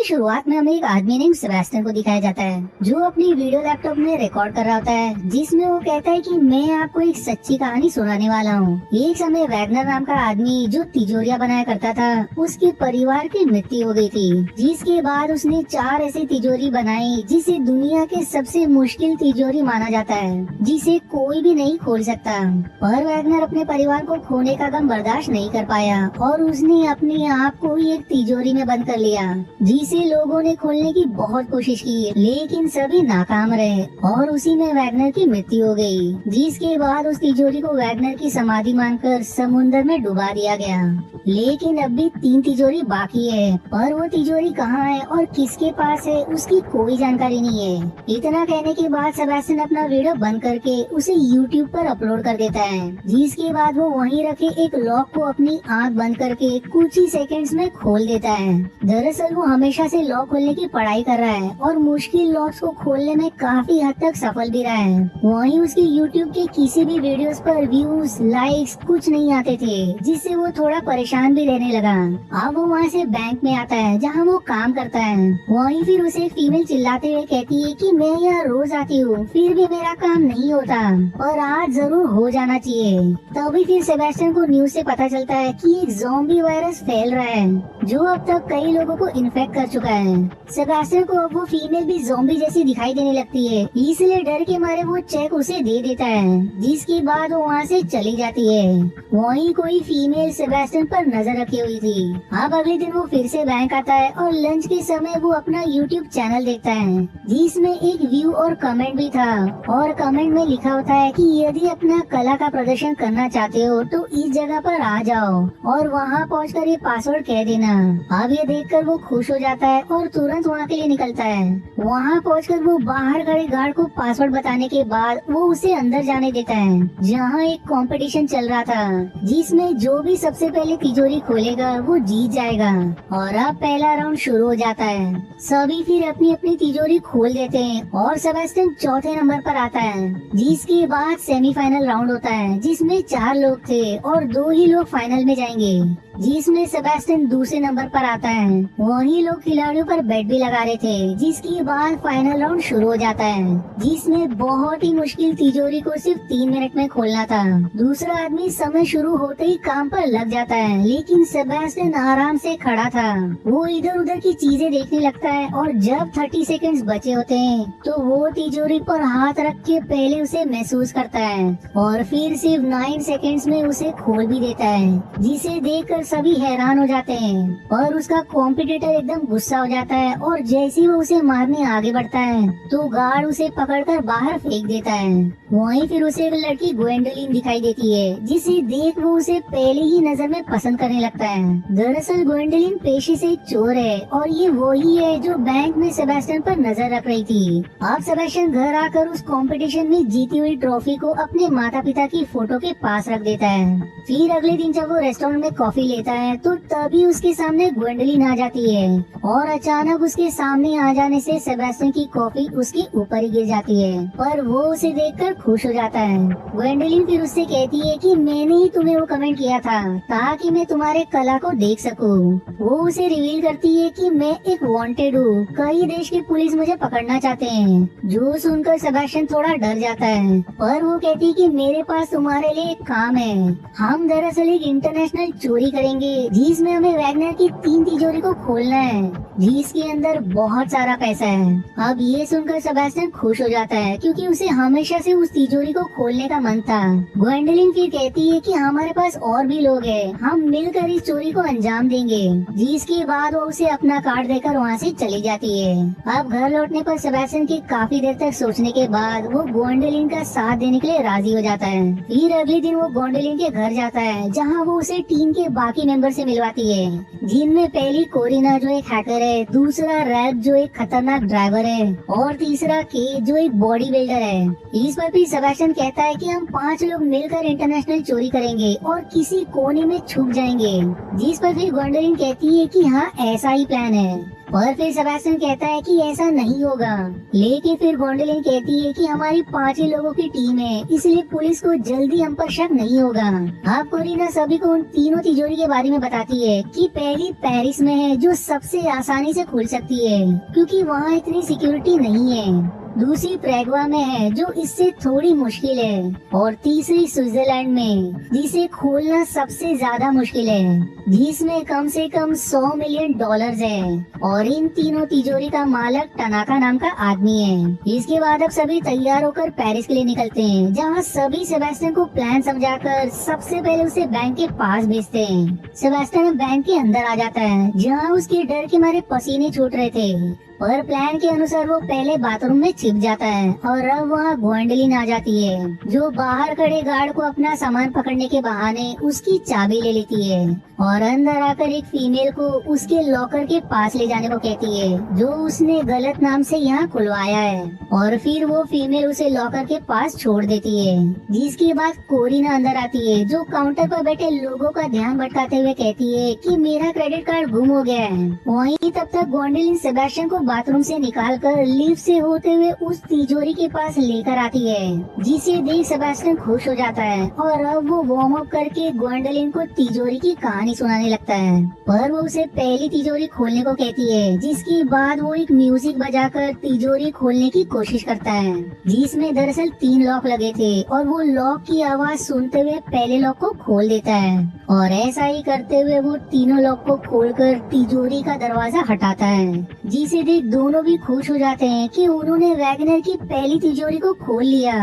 शुरुआत में हमें एक आदमी नेम सेबेस्टियन को दिखाया जाता है जो अपनी वीडियो लैपटॉप में रिकॉर्ड कर रहा होता है, जिसमें वो कहता है कि मैं आपको एक सच्ची कहानी सुनाने वाला हूँ। एक समय वैगनर नाम का आदमी जो तिजोरियां बनाया करता था, उसके परिवार की मृत्यु हो गई थी, जिसके बाद उसने 4 ऐसी तिजोरी बनाई जिसे दुनिया के सबसे मुश्किल तिजोरी माना जाता है, जिसे कोई भी नहीं खोल सकता। पर वैगनर अपने परिवार को खोने का गम बर्दाश्त नहीं कर पाया और उसने अपने आप को ही एक तिजोरी में बंद कर लिया, जिसे लोगों ने खोलने की बहुत कोशिश की, लेकिन सभी नाकाम रहे और उसी में वैगनर की मृत्यु हो गई। जिसके बाद उस तिजोरी को वैगनर की समाधि मानकर समुद्र में डुबा दिया गया। लेकिन अब भी 3 तिजोरी बाकी है, पर वो तिजोरी कहाँ है और किसके पास है उसकी कोई जानकारी नहीं है। इतना कहने के बाद सेबेस्टियन अपना वीडियो बंद करके उसे YouTube पर अपलोड कर देता है, जिसके बाद वो वहीं रखे एक लॉक को अपनी आंख बंद करके कुछ ही सेकंड्स में खोल देता है। दरअसल वो हमेशा से लॉक खोलने की पढ़ाई कर रहा है और मुश्किल लॉक्स को खोलने में काफी हद तक सफल भी रहा है। वहीं उसके YouTube के किसी भी वीडियोस पर व्यूज लाइक्स कुछ नहीं आते थे, जिससे वो थोड़ा परेशान भी रहने लगा। अब वो वहाँ से बैंक में आता है जहाँ वो काम करता है। वहीं फिर उसे एक फीमेल चिल्लाते हुए कहती है कि मैं यहाँ रोज आती हूँ, फिर भी मेरा काम नहीं होता और आज जरूर हो जाना चाहिए। तभी फिर सेबेस्टियन को न्यूज से पता चलता है कि एक ज़ॉम्बी वायरस फैल रहा है जो अब तक कई लोगों को इन्फेक्ट कर चुका है। सेबेस्टियन को अब वो फीमेल भी ज़ॉम्बी जैसी दिखाई देने लगती है, इसलिए डर के मारे वो चेक उसे दे देता है, जिसके बाद वो वहाँ से चली जाती है। वहीं कोई फीमेल सेबेस्टियन पर नजर रखी हुई थी। अब अगले दिन वो फिर से बैंक आता है और लंच के समय वो अपना YouTube चैनल देखता है, जिसमें एक व्यू और कमेंट भी था और कमेंट में लिखा होता है कि यदि अपना कला का प्रदर्शन करना चाहते हो तो इस जगह पर आ जाओ और वहाँ पहुंचकर ये पासवर्ड कह देना। अब ये देखकर वो खुश हो जाता है और तुरंत वहाँ के लिए निकलता है। वहाँ पहुंचकर वो बाहर खड़े गार्ड को पासवर्ड बताने के बाद वो उसे अंदर जाने देता है, जहाँ एक कंपटीशन चल रहा था जिसमें जो भी सबसे पहले तिजोरी खोलेगा वो जीत जाएगा। और अब पहला राउंड शुरू हो जाता है। सभी फिर अपनी अपनी तिजोरी खोल देते हैं और सेबेस्टियन चौथे नंबर पर आता है। जिसके बाद सेमीफाइनल राउंड होता है, जिसमें 4 लोग थे और 2 ही लोग फाइनल में जाएंगे, जिसमें सेबेस्टियन दूसरे नंबर पर आता है। वही लोग खिलाड़ियों पर बेट भी लगा रहे थे। जिसके बाद फाइनल राउंड शुरू हो जाता है, जिसमें बहुत ही मुश्किल तिजोरी को सिर्फ 3 मिनट में खोलना था। दूसरा आदमी समय शुरू होते ही काम पर लग जाता है, लेकिन सेबेस्टियन आराम से खड़ा था। वो इधर उधर की चीजें देखने लगता है और जब 30 सेकंड्स बचे होते हैं तो वो तिजोरी पर हाथ रख के पहले उसे महसूस करता है और फिर सिर्फ 9 सेकंड्स में उसे खोल भी देता है, जिसे देखकर सभी हैरान हो जाते हैं। और उसका कॉम्पिटिटर एकदम गुस्सा हो जाता है और जैसे ही वो उसे मारने आगे बढ़ता है तो गार्ड उसे पकड़कर बाहर फेंक देता है। वहीं फिर उसे एक लड़की ग्वेंडोलिन दिखाई देती है, जिसे देख वो उसे पहले ही नजर में पसंद करने लगता है। दरअसल ग्वेंडोलिन पेशे से एक चोर है और ये वही है जो बैंक में सेबेस्टियन पर नजर रख रही थी। अब सेबेस्टियन घर आकर उस कंपटीशन में जीती हुई ट्रॉफी को अपने माता पिता की फोटो के पास रख देता है। फिर अगले दिन जब वो रेस्टोरेंट में कॉफी लेता है तो तभी उसके सामने ग्वेंडोलिन आ जाती है और अचानक उसके सामने आ जाने से सेबेस्टियन की कॉफी उसके ऊपर ही गिर जाती है, पर वो उसे देखकर खुश हो जाता है। ग्वेंडोलिन फिर उससे कहती है कि मैंने ही तुम्हें वो कमेंट किया था ताकि मैं तुम्हारे कला को देख सकूं। वो उसे रिवील करती है कि मैं एक वांटेड हूँ, कई देश की पुलिस मुझे पकड़ना चाहते हैं। जो सुनकर सेबेस्टियन थोड़ा डर जाता है, पर वो कहती है कि मेरे पास तुम्हारे लिए एक काम है। हम दरअसल एक इंटरनेशनल चोरी करेंगे जिसमें हमें वैगनर की 3 तिजोरी को खोलना है, जिसके अंदर बहुत सारा पैसा है। अब ये सुनकर सेबेस्टियन खुश हो जाता है क्योंकि उसे हमेशा से उस तिजोरी को खोलने का मन था। ग्वेंडोलिन फिर कहती है कि हमारे पास और भी लोग हैं, हम मिलकर इस चोरी को अंजाम देंगे। जिसके बाद वो उसे अपना कार्ड देकर वहाँ से चली जाती है। अब घर लौटने पर सेबेस्टियन की काफी देर तक सोचने के बाद वो ग्वेंडोलिन का साथ देने के लिए राजी हो जाता है। फिर अगले दिन वो ग्वेंडोलिन के घर जाता है, जहाँ वो उसे टीम के बाकी मेंबर से मिलवाती है, जिनमें पहली कोरिना जो एक हैकर है, दूसरा रैप जो एक खतरनाक ड्राइवर है और तीसरा के जो एक बॉडी बिल्डर है। इस पर भी सेबेस्टियन कहता है कि हम 5 लोग मिलकर इंटरनेशनल चोरी करेंगे और किसी कोने में छुप जाएंगे। जिस पर फिर ग्वेंडोलिन कहती है कि हाँ ऐसा ही प्लान है। और फिर सेबेस्टियन कहता है कि ऐसा नहीं होगा, लेकिन फिर गोंडोलिन कहती है कि हमारी 5 ही लोगों की टीम है, इसलिए पुलिस को जल्दी हम पर शक नहीं होगा। अब कोरिना सभी को उन तीनों तिजोरी के बारे में बताती है कि पहली पेरिस में है जो सबसे आसानी से खुल सकती है क्योंकि वहाँ इतनी सिक्योरिटी नहीं है। दूसरी प्रेगवा में है जो इससे थोड़ी मुश्किल है और तीसरी स्विट्जरलैंड में जिसे खोलना सबसे ज्यादा मुश्किल है, जिसमें कम से कम $100 मिलियन है और इन तीनों तिजोरी का मालिक टनाका नाम का आदमी है। इसके बाद अब सभी तैयार होकर पेरिस के लिए निकलते हैं, जहाँ सभी सेबेस्टियन को प्लान समझाकर सबसे पहले उसे बैंक के पास भेजते हैं। सेबेस्टियन बैंक के अंदर आ जाता है, जहाँ उसके डर के मारे पसीने छूट रहे थे, पर प्लान के अनुसार वो पहले बाथरूम में छिप जाता है और अब वहाँ गोंडोलिन आ जाती है जो बाहर खड़े गार्ड को अपना सामान पकड़ने के बहाने उसकी चाबी ले लेती है और अंदर आकर एक फीमेल को उसके लॉकर के पास ले जाने को कहती है जो उसने गलत नाम से यहाँ खुलवाया है और फिर वो फीमेल उसे लॉकर के पास छोड़ देती है। जिसके बाद कोरिना अंदर आती है जो काउंटर पर बैठे लोगों का ध्यान भटकाते हुए कहती है कि मेरा क्रेडिट कार्ड गुम हो गया है। वहीं तब तक गोंडोलिन सेबेस्टियन को बाथरूम से निकालकर लिफ्ट से होते हुए उस तिजोरी के पास लेकर आती है, जिसे देख सेबेस्टियन खुश हो जाता है और अब वो वार्म अप करके गोंडोलिन को तिजोरी की कहानी सुनाने लगता है। पर वो उसे पहली तिजोरी खोलने को कहती है, जिसके बाद वो एक म्यूजिक बजाकर तिजोरी खोलने की कोशिश करता है, जिसमें दरअसल 3 लॉक लगे थे और वो लॉक की आवाज सुनते हुए पहले लॉक को खोल देता है और ऐसा ही करते हुए वो तीनों लॉक को खोलकर तिजोरी का दरवाजा हटाता है, जिसे देख दोनों भी खुश हो जाते हैं कि उन्होंने वैगनर की पहली तिजोरी को खोल लिया।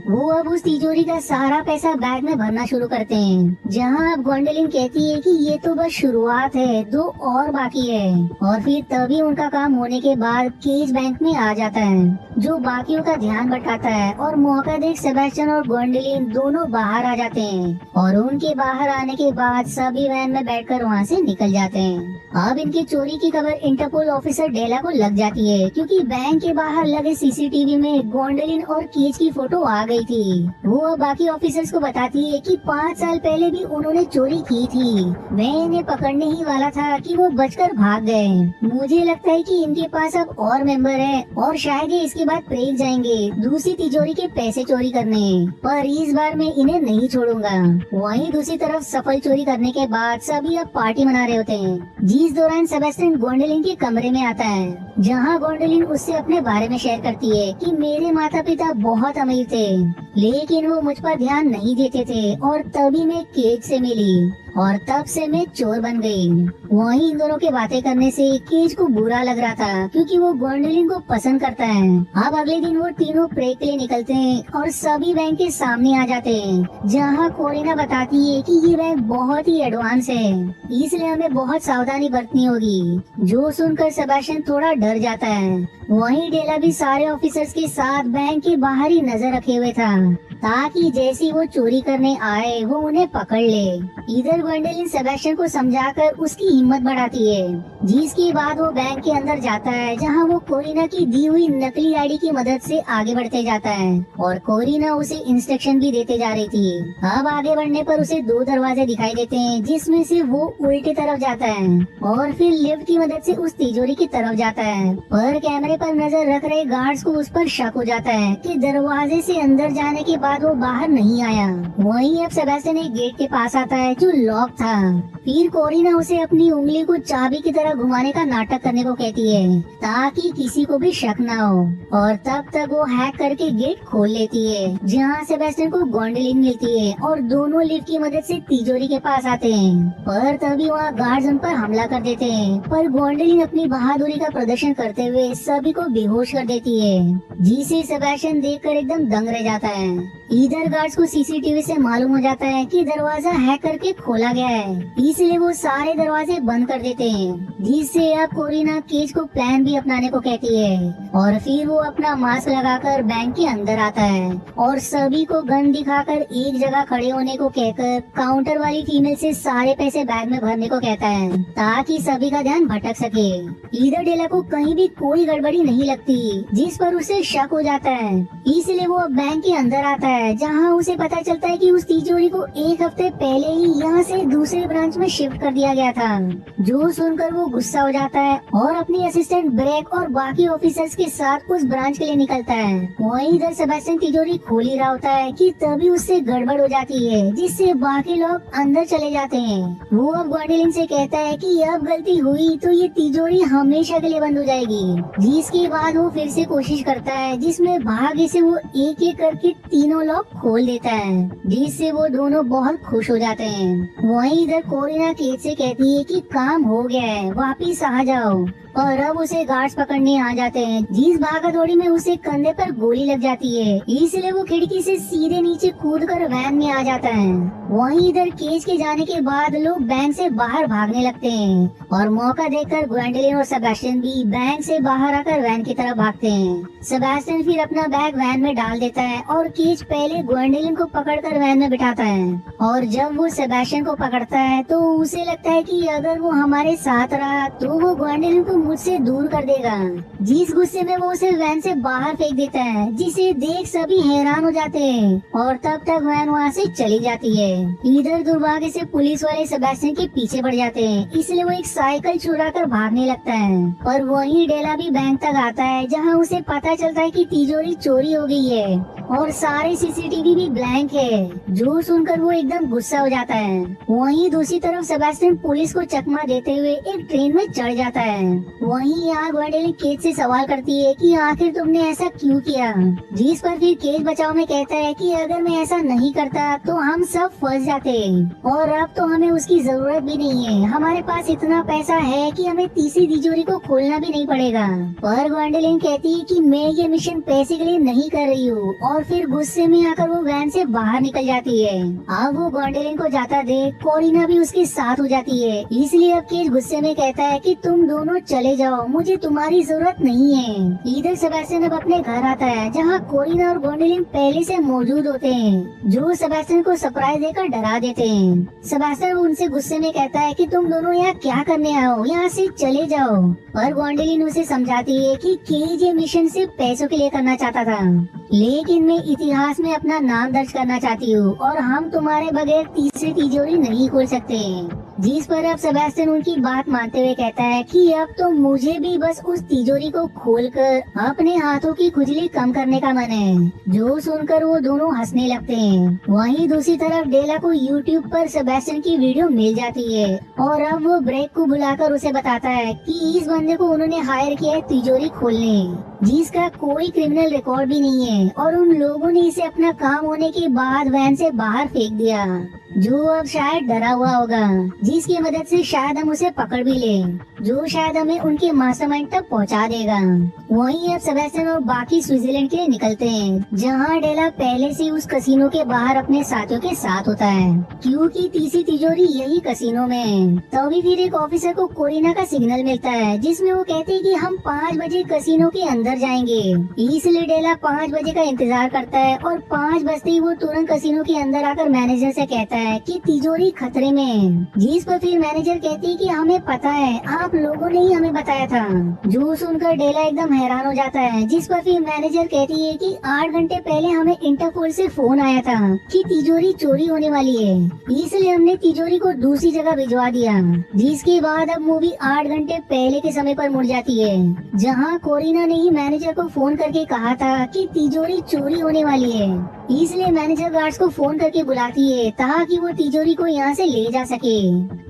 वो अब उस तिजोरी का सारा पैसा बैग में भरना शुरू करते हैं, जहां अब गोंडोलिन कहती है कि ये तो बस शुरुआत है, 2 और बाकी है। और फिर तभी उनका काम होने के बाद केज बैंक में आ जाता है जो बाकियों का ध्यान भटकाता है और मौका देख सेबेस्टियन और गोंडोलिन दोनों बाहर आ जाते हैं और उनके बाहर आने के बाद सभी वैन में बैठकर वहां से निकल जाते हैं। अब इनकी चोरी की खबर इंटरपोल ऑफिसर डेला को लग जाती है क्योंकि बैंक के बाहर लगे सीसीटीवी में गोंडोलिन और केज की फोटो आ गई थी। वो अब बाकी ऑफिसर्स को बताती है कि 5 साल पहले भी उन्होंने चोरी की थी। मैं इन्हें पकड़ने ही वाला था कि वो बचकर भाग गए। मुझे लगता है कि इनके पास अब और मेंबर है और शायद ये इसके बाद प्रेग जाएंगे दूसरी तिजोरी के पैसे चोरी करने, पर इस बार मैं इन्हें नहीं छोड़ूंगा। वहीं दूसरी तरफ सफल चोरी करने के बाद सभी अब पार्टी मना रहे होते हैं, जिस दौरान सेबेस्टियन गोंडोलिन के कमरे में आता है, जहां गोंडोलिन उससे अपने बारे में शेयर करती है कि मेरे माता पिता बहुत अमीर थे लेकिन वो मुझ पर ध्यान नहीं देते थे और तभी मैं केज से मिली और तब से मैं चोर बन गई। वहीं इन दोनों के बातें करने से केज को बुरा लग रहा था क्योंकि वो गोंडोलिन को पसंद करता है। अब अगले दिन वो तीनों प्रेग के लिए निकलते हैं और सभी बैंक के सामने आ जाते हैं, जहां कोरिना बताती है कि ये बैंक बहुत ही एडवांस है, इसलिए हमें बहुत सावधानी बरतनी होगी। जो सुनकर सेबेस्टियन थोड़ा डर जाता है। वहीं डेला भी सारे ऑफिसर्स के साथ बैंक के बाहर ही नजर रखे हुए था ताकि जैसी वो चोरी करने आए वो उन्हें पकड़ ले। इधर गोंडोलिन सेबेस्टियन को समझाकर उसकी हिम्मत बढ़ाती है, जिसके बाद वो बैंक के अंदर जाता है जहां वो कोरिना की दी हुई नकली आईडी की मदद से आगे बढ़ते जाता है और कोरिना उसे इंस्ट्रक्शन भी देते जा रही थी। अब आगे बढ़ने पर उसे 2 दरवाजे दिखाई देते हैं, जिसमें से वो उल्टी तरफ जाता है और फिर लिफ्ट की मदद से उस तिजोरी की तरफ जाता है। पर कैमरे पर नजर रख रहे गार्ड्स को उस पर शक हो जाता है कि दरवाजे से अंदर जाने के बाद वो बाहर नहीं आया। वहीं अब सेबेस्टियन एक गेट के पास आता है जो लॉक था। फिर कोरिना उसे अपनी उंगली को चाबी की तरह घुमाने का नाटक करने को कहती है ताकि किसी को भी शक न हो और तब तक वो हैक करके गेट खोल लेती है, जहां सेबेस्टियन को गोंडोलिन मिलती है और दोनों लिफ्ट की मदद से तिजोरी के पास आते हैं। पर तभी वहाँ गार्ड्स उन पर हमला कर देते हैं, पर गोंडोलिन अपनी बहादुरी का प्रदर्शन करते हुए सभी को बेहोश कर देती है, जिसे सेबेस्टियन देखकर एकदम दंग रह जाता है। इधर गार्ड्स को सीसीटीवी से मालूम हो जाता है कि दरवाजा हैक करके खोला गया है, इसलिए वो सारे दरवाजे बंद कर देते हैं, जिससे अब कोरिना केज को प्लान भी अपनाने को कहती है और फिर वो अपना मास्क लगाकर बैंक के अंदर आता है और सभी को गन दिखाकर एक जगह खड़े होने को कहकर काउंटर वाली फीमेल से सारे पैसे बैग में भरने को कहता है ताकि सभी का ध्यान भटक सके। इधर डेला को कहीं भी कोई गड़बड़ी नहीं लगती, जिस पर उसे शक हो जाता है, इसलिए वो बैंक के अंदर आता है, जहां उसे पता चलता है कि उस तिजोरी को 1 हफ्ते पहले ही यहाँ से दूसरे ब्रांच में शिफ्ट कर दिया गया था। जो सुनकर वो गुस्सा हो जाता है और अपनी असिस्टेंट ब्रेक और बाकी ऑफिसर्स के साथ उस ब्रांच के लिए निकलता है। वहीं इधर सेबेस्टियन तिजोरी खोल ही रहा होता है कि तभी उससे गड़बड़ हो जाती है, जिससे बाकी लोग अंदर चले जाते हैं। वो अब ग्वेंडोलिन से कहता है कि अब गलती हुई तो ये तिजोरी हमेशा के लिए बंद हो जाएगी। जिसके बाद वो फिर से कोशिश करता है, जिसमें भाग्य से वो एक एक करके तीनों लॉक खोल देता है, जिससे वो दोनों बहुत खुश हो जाते हैं। वहीं इधर कोरिना केट से कहती है कि काम हो गया है, वापिस आ जाओ। और अब उसे गार्ड्स पकड़ने आ जाते हैं, जिस भागादौड़ी में उसे कंधे पर गोली लग जाती है, इसलिए वो खिड़की से सीधे नीचे कूदकर वैन में आ जाता है। वहीं इधर केज के जाने के बाद लोग बैंक से बाहर भागने लगते हैं और मौका देखकर ग्वेंडोलिन और सेबेस्टियन भी बैंक से बाहर आकर वैन की तरफ भागते हैं। सेबेस्टियन फिर अपना बैग वैन में डाल देता है और केज पहले ग्वेंडोलिन को पकड़कर वैन में बिठाता है। और जब वो सेबेस्टियन को पकड़ता है तो उसे लगता है कि अगर वो हमारे साथ रहा तो वो ग्वेंडोलिन को मुझसे दूर कर देगा। जिस गुस्से में वो उसे वैन से बाहर फेंक देता है, जिसे देख सभी हैरान हो जाते हैं और तब तक वैन वहाँ से चली जाती है। इधर दुर्भाग्य से पुलिस वाले सेबेस्टियन के पीछे पड़ जाते हैं, इसलिए वो एक साइकिल चुरा कर भागने लगता है। और वहीं डेला भी बैंक तक आता है, जहाँ उसे पता चलता है कि तिजोरी चोरी हो गई है और सारे सीसीटीवी भी ब्लैंक है। जो सुनकर वो एकदम गुस्सा हो जाता है। वहीं दूसरी तरफ सेबेस्टियन पुलिस को चकमा देते हुए एक ट्रेन में चढ़ जाता है। वहीं यहाँ ग्वेंडोलिन केज से सवाल करती है कि आखिर तुमने ऐसा क्यों किया, जिस पर फिर केज बचाव में कहता है कि अगर मैं ऐसा नहीं करता तो हम सब फंस जाते और अब तो हमें उसकी जरूरत भी नहीं है। हमारे पास इतना पैसा है कि हमें तीसरी तिजोरी को खोलना भी नहीं पड़ेगा। पर ग्वेंडोलिन कहती है कि मैं ये मिशन पैसे के लिए नहीं कर रही हूँ और फिर गुस्से में आकर वो वैन से बाहर निकल जाती है। अब वो ग्वेंडोलिन को जाता देख कोरिना भी उसके साथ हो जाती है, इसलिए अब केज गुस्से में कहता है कि तुम दोनों चले जाओ, मुझे तुम्हारी जरूरत नहीं है। इधर सेबेस्टियन अब अपने घर आता है, जहाँ कोरिना और ग्वेंडोलिन पहले से मौजूद होते हैं, जो सेबेस्टियन को सरप्राइज देकर डरा देते हैं। सेबेस्टियन उनसे गुस्से में कहता है कि तुम दोनों यहाँ क्या करने आओ, यहाँ से चले जाओ। पर ग्वेंडोलिन उसे समझाती है कि केज ये मिशन सिर्फ पैसों के लिए करना चाहता था, लेकिन मैं इतिहास में अपना नाम दर्ज करना चाहती हूँ और हम तुम्हारे बगैर तीसरी तिजोरी नहीं खोल सकते। जिस पर अब सेबेस्टियन उनकी बात मानते हुए कहता है कि अब तो मुझे भी बस उस तिजोरी को खोलकर अपने हाथों की खुजली कम करने का मन है। जो सुनकर वो दोनों हंसने लगते हैं। वहीं दूसरी तरफ डेला को यूट्यूब पर सेबेस्टियन की वीडियो मिल जाती है और अब वो ब्रेक को बुलाकर उसे बताता है कि इस बंदे को उन्होंने हायर किया है तिजोरी खोलने, जिसका कोई क्रिमिनल रिकॉर्ड भी नहीं है और उन लोगों ने इसे अपना काम होने के बाद वैन से बाहर फेंक दिया, जो अब शायद डरा हुआ होगा, जिसकी मदद से शायद हम उसे पकड़ भी ले, जो शायद हमें उनके मास्टरमाइंड तक पहुंचा देगा। वहीं अब सेबेस्टियन और बाकी स्विट्जरलैंड के लिए निकलते हैं, जहां डेला पहले से उस कसिनो के बाहर अपने साथियों के साथ होता है, क्योंकि तीसरी तिजोरी यही कसिनो में है। तभी फिर एक ऑफिसर को कोरिना का सिग्नल मिलता है, जिसमें वो कहते हैं कि हम 5 बजे कसिनो के अंदर जाएंगे। इसलिए डेला 5 बजे का इंतजार करता है और 5 बजते ही वो तुरंत कसिनो के अंदर आकर मैनेजर से कहता है कि तिजोरी खतरे में है। जिस पर फिर मैनेजर कहती है कि हमें पता है, आप लोगों ने ही हमें बताया था। जो सुनकर डेला एकदम हैरान हो जाता है। जिस पर फिर मैनेजर कहती है कि 8 घंटे पहले हमें इंटरपोल से फोन आया था कि तिजोरी चोरी होने वाली है, इसलिए हमने तिजोरी को दूसरी जगह भिजवा दिया। जिसके बाद अब मूवी 8 घंटे पहले के समय पर मुड़ जाती है, जहाँ कोरिना ने ही मैनेजर को फोन करके कहा था कि तिजोरी चोरी होने वाली है। इसलिए मैनेजर गार्ड्स को फोन करके बुलाती है ताकि वो तिजोरी को यहाँ से ले जा सके।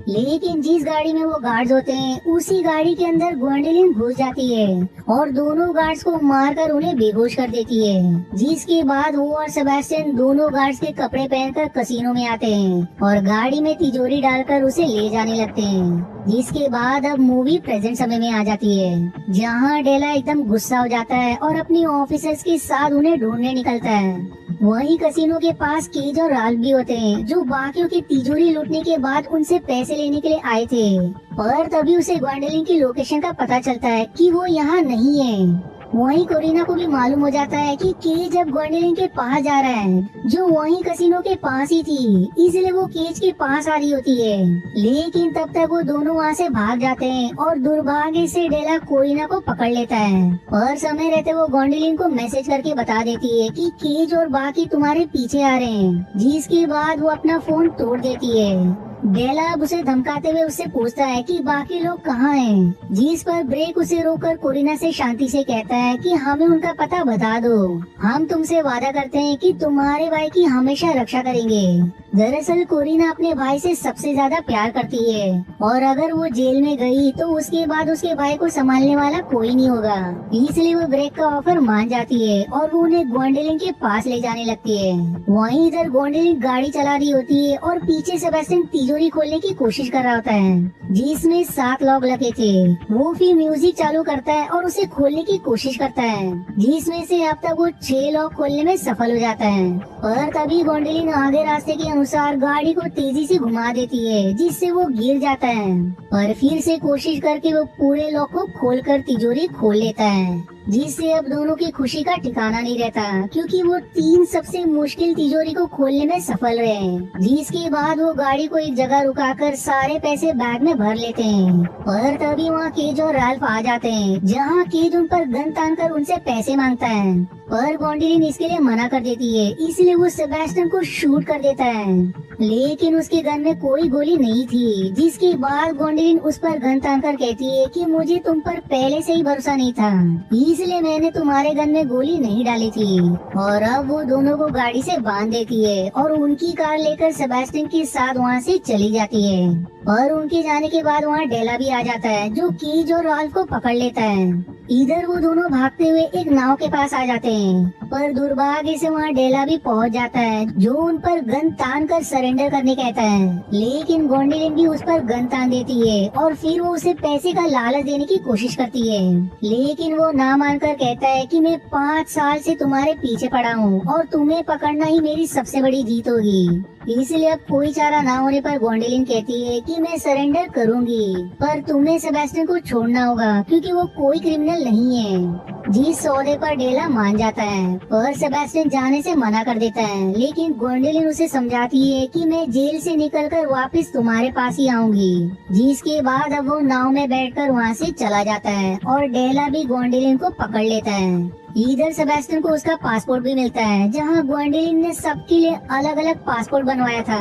लेकिन जिस गाड़ी में वो गार्ड्स होते हैं, उसी गाड़ी के अंदर ग्वेंडोलिन घुस जाती है और दोनों गार्ड्स को मारकर उन्हें बेहोश कर देती है। जिसके बाद वो और सेबेस्टियन दोनों गार्ड्स के कपड़े पहनकर कसिनो में आते हैं और गाड़ी में तिजोरी डालकर उसे ले जाने लगते हैं। जिसके बाद अब मूवी प्रेजेंट समय में आ जाती है, जहाँ डेला एकदम गुस्सा हो जाता है और अपनी ऑफिसर्स के साथ उन्हें ढूंढने निकलता है। वहीं कसिनो के पास केज और राल्फ भी होते हैं, जो बाकियों की तिजोरी लूटने के बाद उनसे पैसे लेने के लिए आए थे। पर तभी उसे ग्वेंडोलिन की लोकेशन का पता चलता है कि वो यहाँ नहीं है। वहीं कोरिना को भी मालूम हो जाता है कि केज अब ग्वेंडोलिन के पास जा रहा है, जो वहीं कसिनो के पास ही थी, इसलिए वो केज के पास आ रही होती है। लेकिन तब तक वो दोनों वहाँ से भाग जाते हैं और दुर्भाग्य से डेला कोरिना को पकड़ लेता है। और समय रहते वो ग्वेंडोलिन को मैसेज करके बता देती है कि केज और बाकी तुम्हारे पीछे आ रहे हैं। जिसके बाद वो अपना फोन तोड़ देती है। बेला अब उसे धमकाते हुए उससे पूछता है कि बाकी लोग कहाँ हैं। जिस पर ब्रेक उसे रोककर कोरिना से शांति से कहता है कि हमें उनका पता बता दो, हम तुमसे वादा करते हैं कि तुम्हारे भाई की हमेशा रक्षा करेंगे। दरअसल कोरिना अपने भाई से सबसे ज्यादा प्यार करती है और अगर वो जेल में गई तो उसके बाद उसके भाई को संभालने वाला कोई नहीं होगा, इसलिए वो ब्रेक का ऑफर मान जाती है और वो उन्हें ग्वेंडोलिन के पास ले जाने लगती है। वहीं इधर ग्वेंडोलिन गाड़ी चला रही होती है और पीछे सेबेस्टियन तिजोरी खोलने की कोशिश कर रहा होता है जिसमें 7 लॉक लगे थे। वो फिर म्यूजिक चालू करता है और उसे खोलने की कोशिश करता है जिसमें से अब तक वो 6 लॉक खोलने में सफल हो जाता है। और तभी ग्वेंडोलिन आगे रास्ते के अनुसार गाड़ी को तेजी से घुमा देती है जिससे वो गिर जाता है और फिर से कोशिश करके वो पूरे लॉक को खोलकर तिजोरी खोल लेता है, जिससे अब दोनों की खुशी का ठिकाना नहीं रहता क्योंकि वो 3 सबसे मुश्किल तिजोरी को खोलने में सफल रहे। जिसके बाद वो गाड़ी को एक जगह रुकाकर सारे पैसे बैग में भर लेते हैं और तभी वहाँ केज और राल्फ आ जाते हैं, जहाँ केज उन पर गन तानकर उनसे पैसे मांगता है पर ग्वेंडोलिन इसके लिए मना कर देती है, इसलिए वो सेबेस्टियन को शूट कर देता है। लेकिन उसके गन में कोई गोली नहीं थी, जिसके बाद ग्वेंडोलिन उस पर गन तानकर कहती है कि मुझे तुम पर पहले से ही भरोसा नहीं था, इसलिए मैंने तुम्हारे गन में गोली नहीं डाली थी। और अब वो दोनों को गाड़ी से बांध देती है और उनकी कार लेकर सेबेस्टियन के साथ वहाँ से चली जाती है। और उनके जाने के बाद वहाँ डेला भी आ जाता है जो केज और राल्फ को पकड़ लेता है। इधर वो दोनों भागते हुए एक नाव के पास आ जाते हैं पर दुर्भाग्य से वहाँ डेला भी पहुँच जाता है जो उन पर गन तान कर सरेंडर करने कहता है। लेकिन ग्वेंडोलिन भी उस पर गन तान देती है और फिर वो उसे पैसे का लालच देने की कोशिश करती है, लेकिन वो ना मानकर कहता है कि मैं 5 साल से तुम्हारे पीछे पड़ा हूँ और तुम्हें पकड़ना ही मेरी सबसे बड़ी जीत होगी। इसलिए अब कोई चारा ना होने पर ग्वेंडोलिन कहती है कि मैं सरेंडर करूंगी पर तुम्हें सेबेस्टियन को छोड़ना होगा क्योंकि वो कोई क्रिमिनल नहीं है। जिस सौदे पर डेला मान जाता है पर सेबेस्टियन जाने से मना कर देता है, लेकिन ग्वेंडोलिन उसे समझाती है कि मैं जेल से निकलकर वापस तुम्हारे पास ही आऊंगी। जिसके बाद अब वो नाव में बैठकर वहाँ से चला जाता है और डेला भी ग्वेंडोलिन को पकड़ लेता है। इधर सेबेस्टियन को उसका पासपोर्ट भी मिलता है जहाँ ग्वेंडोलिन ने सबके लिए अलग अलग पासपोर्ट बनवाया था,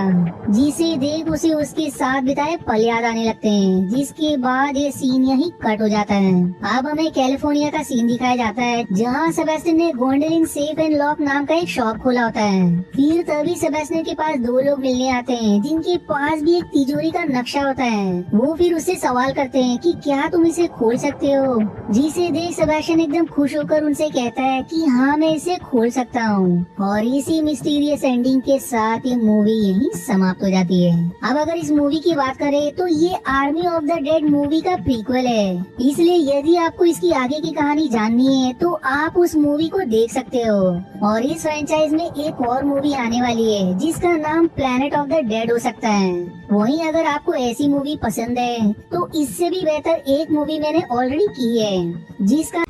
जिसे देख उसे उसके साथ बिताए पल याद आने लगते हैं। जिसके बाद ये सीन यहीं कट हो जाता है। अब हमें कैलिफोर्निया का सीन दिखाया जाता है जहाँ सेबेस्टियन ने ग्वेंडोलिन सेफ एंड लॉक नाम का एक शॉप खोला होता है। फिर तभी सेबेस्टियन के पास 2 लोग मिलने आते हैं जिनके पास भी एक तिजोरी का नक्शा होता है। वो फिर उससे सवाल करते हैं कि क्या तुम इसे खोल सकते हो, जिसे देख सेबेस्टियन एकदम खुश होकर उनसे कहता है कि हाँ मैं इसे खोल सकता हूँ। और इसी मिस्टीरियस एंडिंग के साथ ये मूवी यहीं समाप्त हो जाती है। अब अगर इस मूवी की बात करें तो ये army of the dead movie का प्रीक्वल है, इसलिए यदि आपको इसकी आगे की कहानी जाननी है तो आप उस मूवी को देख सकते हो। और इस फ्रेंचाइज में एक और मूवी आने वाली है जिसका नाम प्लेनेट ऑफ द डेड हो सकता है। वहीं अगर आपको ऐसी मूवी पसंद है तो इससे भी बेहतर एक मूवी मैंने ऑलरेडी की है जिसका